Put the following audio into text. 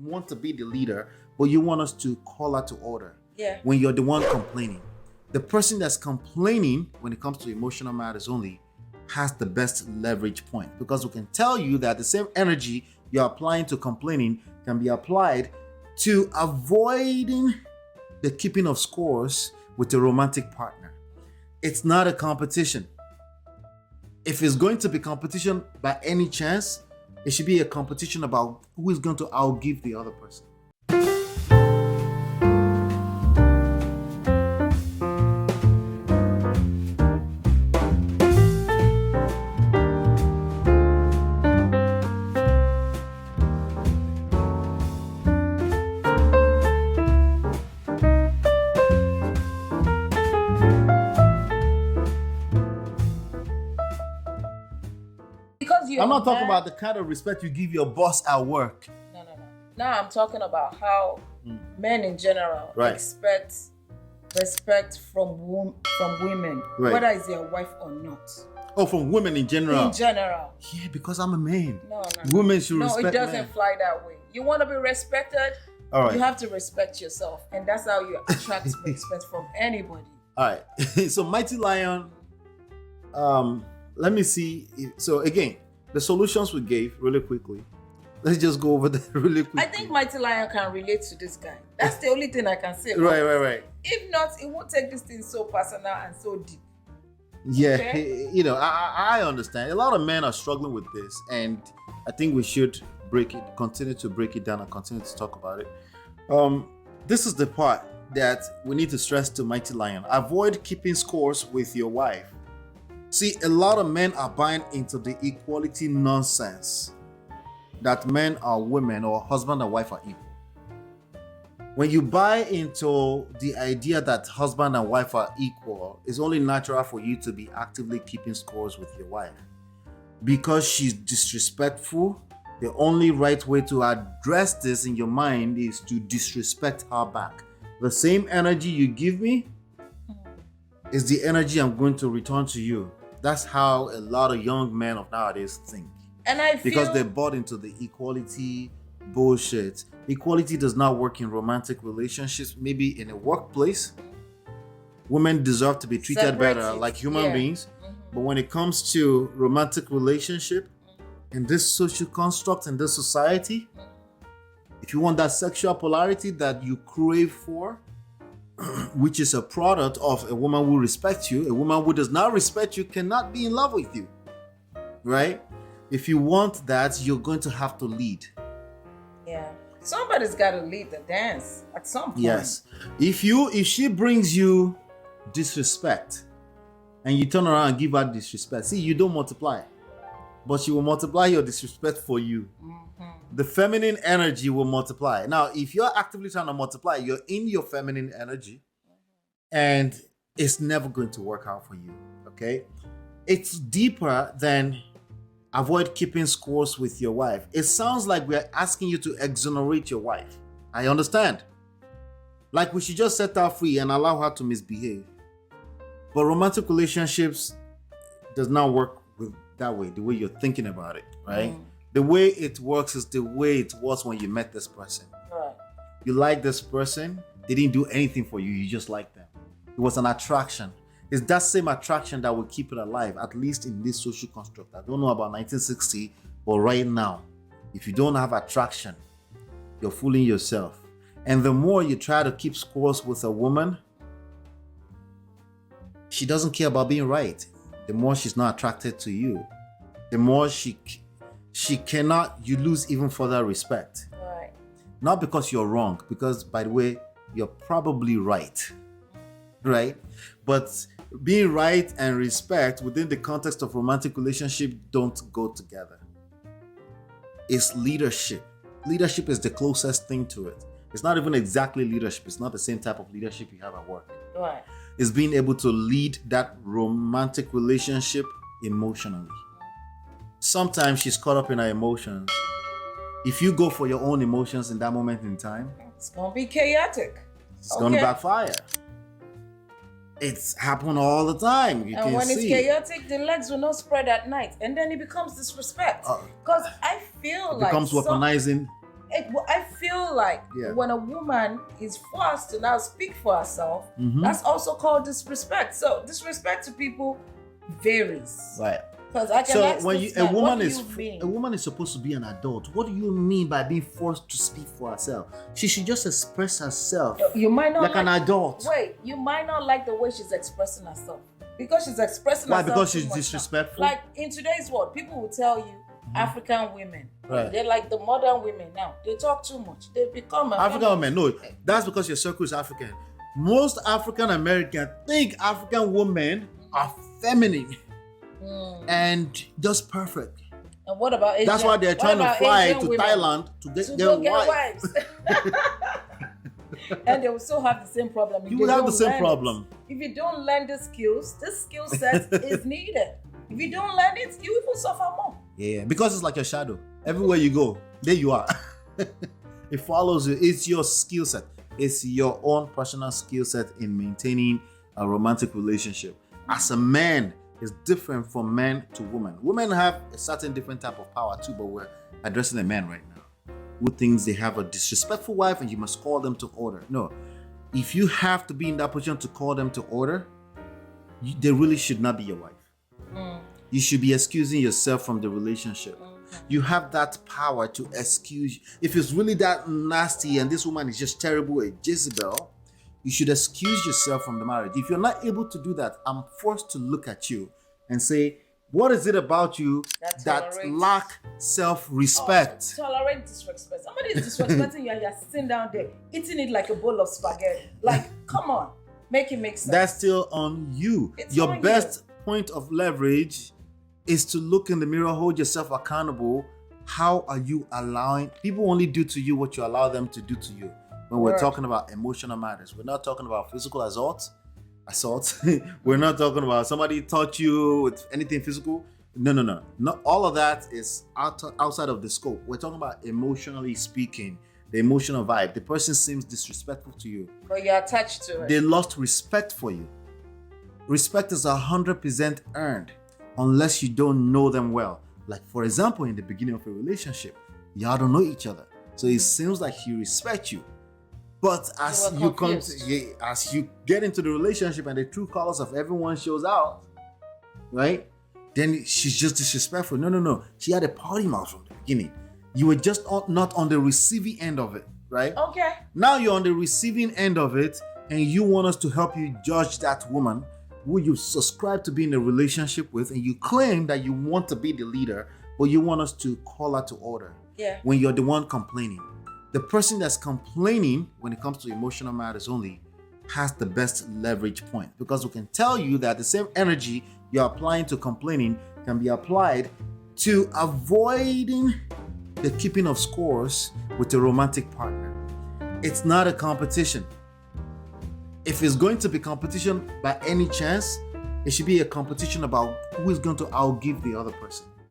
want to be the leader, but you want us to call her to order. Yeah. When you're the one complaining. The person that's complaining when it comes to emotional matters only has the best leverage point, because we can tell you that the same energy you're applying to complaining can be applied to avoiding the keeping of scores with a romantic partner. It's not a competition. If it's going to be competition by any chance, it should be a competition about who is going to outgive the other person. I'm not talking about the kind of respect you give your boss at work. No. Now I'm talking about how men in general expect respect from women, whether it's their wife or not. Oh, from women in general? In general. Yeah, because I'm a man. No. Women should respect men. No, it doesn't fly that way. You want to be respected, you have to respect yourself. And that's how you attract respect from anybody. All right. So Mighty Lion, let me see. So again, the solutions we gave really quickly. Let's just go over that really quickly. I think Mighty Lion can relate to this guy. That's the only thing I can say. Right. If not, it won't take this thing so personal and so deep. Yeah, Okay? I understand. A lot of men are struggling with this, and I think we should continue to break it down and continue to talk about it. This is the part that we need to stress to Mighty Lion. Avoid keeping scores with your wife. See, a lot of men are buying into the equality nonsense that men are women or husband and wife are equal. When you buy into the idea that husband and wife are equal, it's only natural for you to be actively keeping scores with your wife. Because she's disrespectful, the only right way to address this in your mind is to disrespect her back. The same energy you give me is the energy I'm going to return to you. That's how a lot of young men of nowadays think. And I feel because they bought into the equality bullshit. Equality does not work in romantic relationships. Maybe in a workplace, women deserve to be treated better like human beings. But when it comes to romantic relationship, in this social construct, in this society, if you want that sexual polarity that you crave for, which is a product of a woman who respects you, a woman who does not respect you cannot be in love with you, right? If you want that, you're going to have to lead. Yeah. Somebody's got to lead the dance at some point. Yes. If she brings you disrespect and you turn around and give her disrespect, see, you don't multiply, but she will multiply your disrespect for you. The feminine energy will multiply. Now, if you're actively trying to multiply, you're in your feminine energy and it's never going to work out for you, okay? It's deeper than avoid keeping scores with your wife. It sounds like we're asking you to exonerate your wife. I understand. Like we should just set her free and allow her to misbehave. But romantic relationships does not work with that way, the way you're thinking about it, right? The way it works is the way it was when you met this person. Right. You like this person, they didn't do anything for you, you just like them. It was an attraction. It's that same attraction that will keep it alive, at least in this social construct. I don't know about 1960, but right now, if you don't have attraction, you're fooling yourself. And the more you try to keep scores with a woman, she doesn't care about being right. The more she's not attracted to you, the more you lose even further respect. Right. Not because you're wrong, because by the way, you're probably right. Right? But being right and respect within the context of romantic relationship don't go together. It's leadership. Leadership is the closest thing to it. It's not even exactly leadership. It's not the same type of leadership you have at work. Right. It's being able to lead that romantic relationship emotionally. Sometimes she's caught up in her emotions. If you go for your own emotions in that moment in time, it's going to be chaotic. It's going to backfire. It's happened all the time. And when it's chaotic, the legs will not spread at night. And then it becomes disrespect. Because I feel like... It becomes weaponizing I feel like when a woman is forced to now speak for herself, that's also called disrespect. So disrespect to people varies. Right. Because I can ask when this a man, woman is supposed to be an adult, what do you mean by being forced to speak for herself? She should just express herself. You might not like an adult. Wait, you might not like the way she's expressing herself because she's expressing herself. Why? Because she's disrespectful. Like in today's world, people will tell you African women, they're like the modern women now. They talk too much. They become African women. No, that's because your circle is African. Most African Americans think African women are feminine. And just perfect. And what about Asian? That's why they're trying to fly Asian to women Thailand to get wives. And they will still have the same problem. You will have the same problem. If you don't learn the skills, this skill set is needed. If you don't learn it, you even suffer more. Yeah, because it's like your shadow. Everywhere you go, there you are. It follows you. It's your skill set. It's your own personal skill set in maintaining a romantic relationship. As a man, is different from men to women. Women have a certain different type of power too, but we're addressing the men right now who thinks they have a disrespectful wife and you must call them to order. No, if you have to be in that position to call them to order, they really should not be your wife. You should be excusing yourself from the relationship. You have that power to excuse. If it's really that nasty and this woman is just terrible, a Jezebel, you should excuse yourself from the marriage. If you're not able to do that, I'm forced to look at you and say, what is it about you that lack self-respect? Tolerate disrespect. Somebody is disrespecting you and you're sitting down there, eating it like a bowl of spaghetti. Like, come on, make it make sense. That's still on you. Your best point of leverage is to look in the mirror, hold yourself accountable. How are you allowing? People only do to you what you allow them to do to you. When we're talking about emotional matters, we're not talking about physical assault. We're not talking about somebody touch you with anything physical. No. Not all of that is outside of the scope. We're talking about emotionally speaking, the emotional vibe. The person seems disrespectful to you, but you're attached to it. They lost respect for you. Respect is 100% earned unless you don't know them well. Like, for example, in the beginning of a relationship, y'all don't know each other, so it seems like he respects you. But as you get into the relationship and the true colors of everyone shows out, right? Then she's just disrespectful. No. She had a party mouth from the beginning. You were just not on the receiving end of it, right? Okay. Now you're on the receiving end of it, and you want us to help you judge that woman who you subscribe to be in a relationship with, and you claim that you want to be the leader, but you want us to call her to order. Yeah. When you're the one complaining. The person that's complaining when it comes to emotional matters only has the best leverage point, because we can tell you that the same energy you're applying to complaining can be applied to avoiding the keeping of scores with a romantic partner. It's not a competition. If it's going to be competition by any chance, it should be a competition about who is going to outgive the other person.